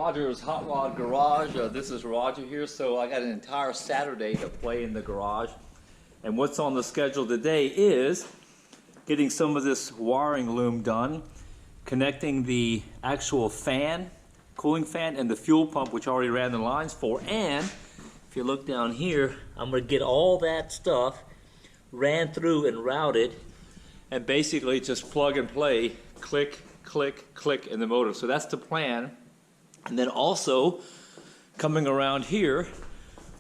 Roger's Hot Rod Garage. This is Roger here. So I got an entire Saturday to play in the garage. And what's on the schedule today is getting some of this wiring loom done, connecting the actual fan, cooling fan, and the fuel pump, which I already ran the lines for. And if you look down here, I'm going to get all that stuff ran through and routed, and basically just plug and play, click, click, click in the motor. So that's the plan. And then also coming around here,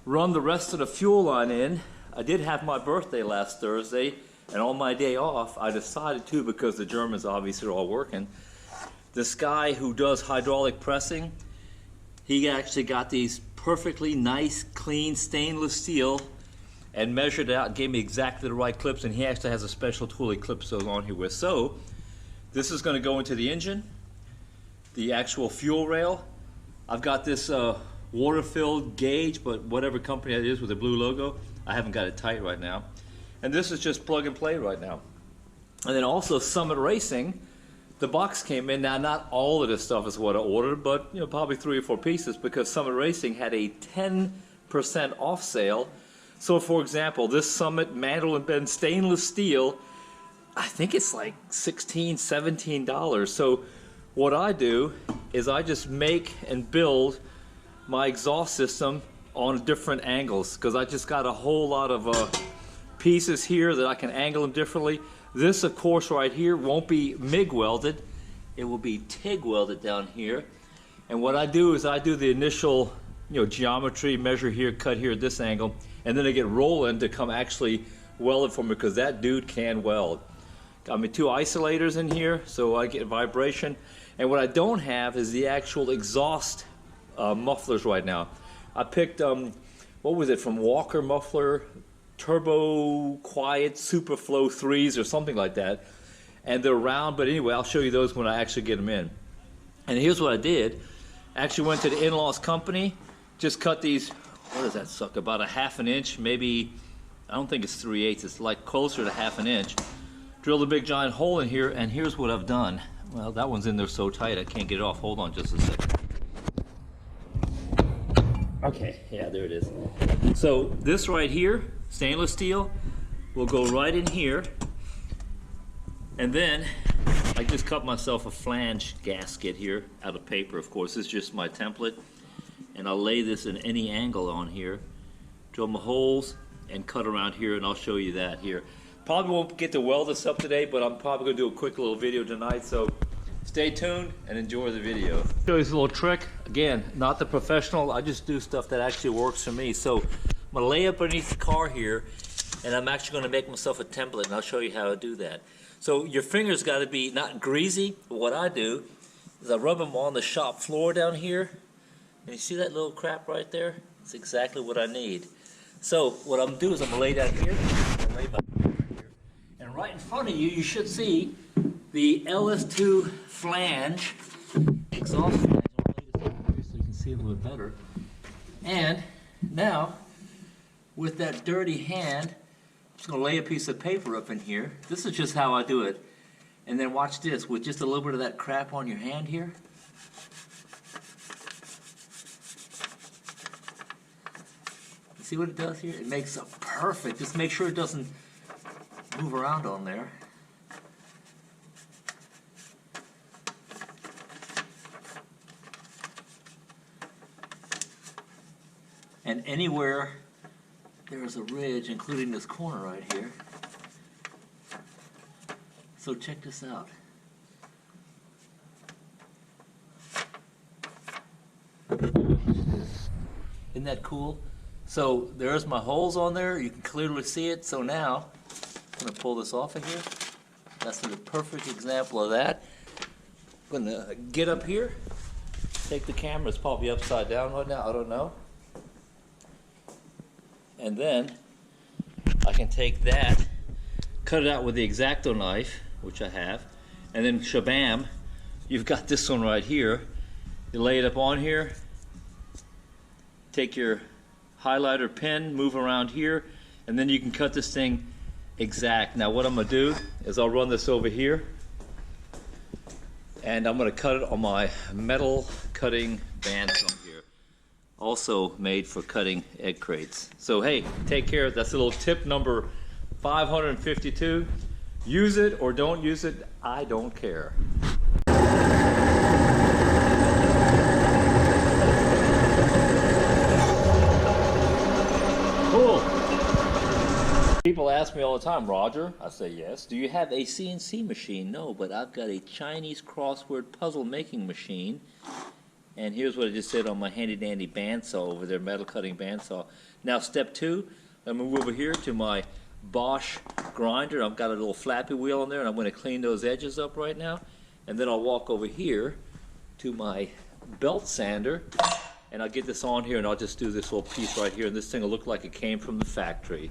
run the rest of the fuel line in. I did have my birthday last Thursday, and on my day off I decided to, because the Germans obviously are all working, this guy who does hydraulic pressing, he actually got these perfectly nice clean stainless steel and measured it out, gave me exactly the right clips, and he actually has a special tool he clips those on here with. So this is going to go into the engine, the actual fuel rail. I've got this water-filled gauge, but whatever company it is with the blue logo, I haven't got it tight right now. And this is just plug and play right now. And then also Summit Racing, the box came in. Now, not all of this stuff is what I ordered, but you know, probably 3 or 4 pieces, because Summit Racing had a 10% off sale. So for example, this Summit mantle and bend stainless steel, I think it's like $16, $17. So what I do is I just make and build my exhaust system on different angles, because I just got a whole lot of pieces here that I can angle them differently. This, of course, right here won't be MIG welded. It will be TIG welded down here. And what I do is I do the initial, geometry, measure here, cut here at this angle, and then I get Roland to come actually weld it for me, because that dude can weld. Got me 2 isolators in here, so I get vibration. And what I don't have is the actual exhaust mufflers right now. I picked, what was it, from Walker Muffler, Turbo Quiet Superflow 3s or something like that. And they're round, but anyway, I'll show you those when I actually get them in. And here's what I did. Actually went to the in-laws company, just cut these, what is that sucker, about a ½ an inch, maybe, I don't think it's 3/8, it's like closer to ½ an inch. Drilled a big giant hole in here, and here's what I've done. Well, that one's in there so tight I can't get it off. Hold on just a second. Okay, yeah, there it is. So this right here, stainless steel, will go right in here. And then I just cut myself a flange gasket here out of paper. Of course, this is just my template. And I'll lay this in any angle on here, drill my holes, and cut around here, and I'll show you that here. Probably won't get to weld this up today, but I'm probably going to do a quick little video tonight, so stay tuned and enjoy the video. Show you this little trick. Again, not the professional, I just do stuff that actually works for me. So I'm going to lay up underneath the car here, and I'm actually going to make myself a template, and I'll show you how to do that. So your fingers got to be not greasy, but what I do is I rub them on the shop floor down here, and you see that little crap right there? It's exactly what I need. So what I'm going to do is I'm going to lay down here, and lay back here. And right in front of you, you should see the LS2 flange, exhaust flange. I'll lay this up here so you can see a little bit better. And now, with that dirty hand, I'm just going to lay a piece of paper up in here. This is just how I do it. And then watch this, with just a little bit of that crap on your hand here. You see what it does here? It makes a perfect, just make sure it doesn't move around on there. And anywhere there's a ridge, including this corner right here. So check this out. Isn't that cool? So there's my holes on there. You can clearly see it. So now I'm going to pull this off of here. That's a perfect example of that. I'm going to get up here. Take the camera. It's probably upside down right now. I don't know. And then I can take that, cut it out with the X-Acto knife, which I have, and then shabam, you've got this one right here. You lay it up on here, take your highlighter pen, move around here, and then you can cut this thing exact. Now what I'm going to do is I'll run this over here, and I'm going to cut it on my metal cutting bandsaw here. Also made for cutting egg crates. So hey, take care. That's a little tip number 552. Use it or don't use it, I don't care. Cool. People ask me all the time, Roger, I say yes. Do you have a CNC machine? No, but I've got a Chinese crossword puzzle making machine. And here's what I just did on my handy dandy bandsaw over there, metal cutting bandsaw. Now step 2, I'm gonna move over here to my Bosch grinder. I've got a little flappy wheel on there and I'm gonna clean those edges up right now. And then I'll walk over here to my belt sander and I'll get this on here and I'll just do this little piece right here and this thing will look like it came from the factory.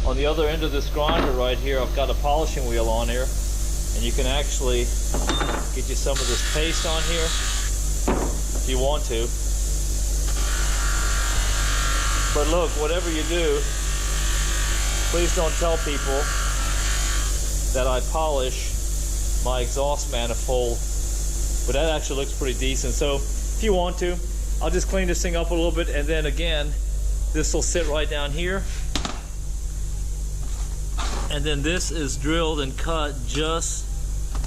On the other end of this grinder right here, I've got a polishing wheel on here, and you can actually get you some of this paste on here if you want to. But look, whatever you do, please don't tell people that I polish my exhaust manifold, but that actually looks pretty decent. So if you want to, I'll just clean this thing up a little bit, and then again, this will sit right down here. And then this is drilled and cut just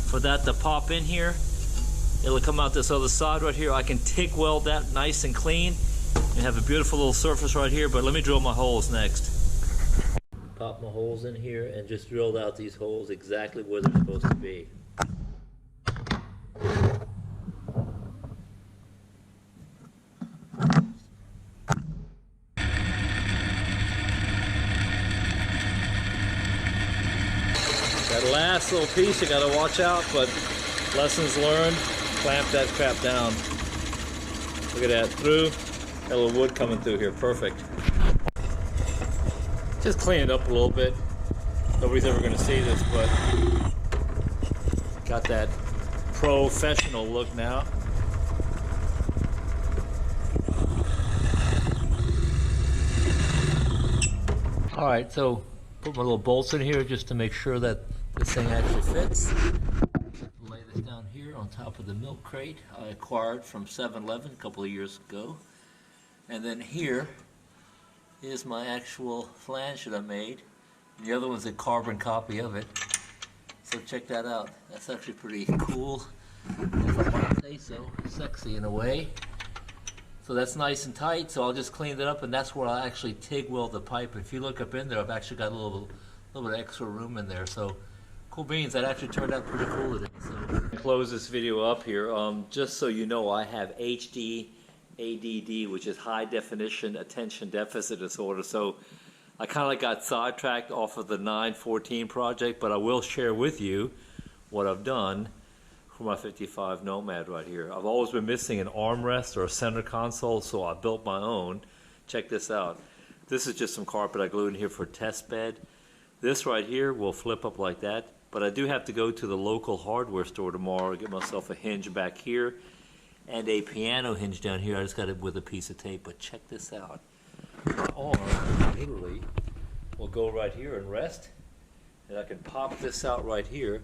for that to pop in here. It'll come out this other side right here. I can TIG weld that nice and clean and have a beautiful little surface right here, but let me drill my holes next. Pop my holes in here and just drilled out these holes exactly where they're supposed to be. That last little piece you gotta watch out, but lessons learned, clamp that crap down. Look at that, through, that little wood coming through here, perfect. Just clean it up a little bit. Nobody's ever gonna see this, but got that professional look now. All right, so put my little bolts in here just to make sure that this thing actually fits. Lay this down here on top of the milk crate I acquired from 7-Eleven a couple of years ago. And then here is my actual flange that I made. The other one's a carbon copy of it. So check that out. That's actually pretty cool, if I might say so. Sexy in a way. So that's nice and tight, so I'll just clean that up, and that's where I'll actually TIG weld the pipe. If you look up in there, I've actually got a little bit of extra room in there. So cool beans, that actually turned out pretty cool today. So close this video up here. Just so you know, I have HD ADD, which is high definition attention deficit disorder. So I kind of got sidetracked off of the 914 project, but I will share with you what I've done for my 55 Nomad right here. I've always been missing an armrest or a center console, so I built my own. Check this out. This is just some carpet I glued in here for a test bed. This right here will flip up like that, but I do have to go to the local hardware store tomorrow to get myself a hinge back here and a piano hinge down here. I just got it with a piece of tape, but check this out. My arm literally will go right here and rest, and I can pop this out right here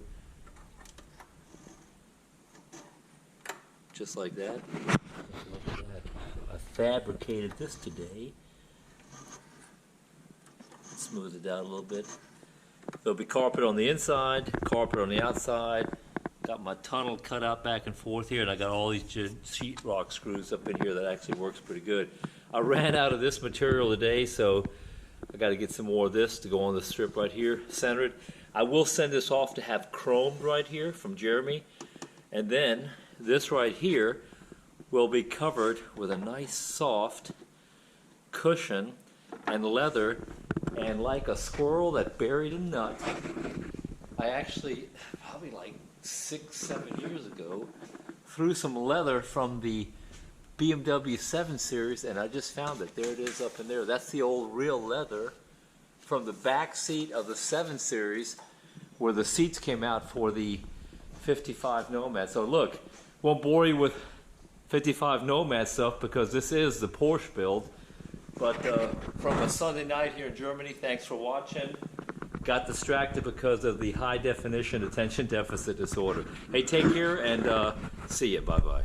just like that. Look at that. I fabricated this today. Smooth it out a little bit. There'll be carpet on the inside, carpet on the outside. Got my tunnel cut out back and forth here, and I got all these sheetrock screws up in here that actually works pretty good. I ran out of this material today, so I got to get some more of this to go on the strip right here, centered. I will send this off to have chromed right here from Jeremy, and then this right here will be covered with a nice soft cushion and leather, and like a squirrel that buried a nut, I actually, probably like 6-7 years ago, threw some leather from the BMW 7 Series, and I just found it. There it is up in there. That's the old real leather from the back seat of the 7 Series where the seats came out for the 55 Nomad. So look, won't bore you with 55 Nomad stuff because this is the Porsche build. But from a Sunday night here in Germany, thanks for watching. Got distracted because of the high definition attention deficit disorder. Hey, take care and see you. Bye-bye.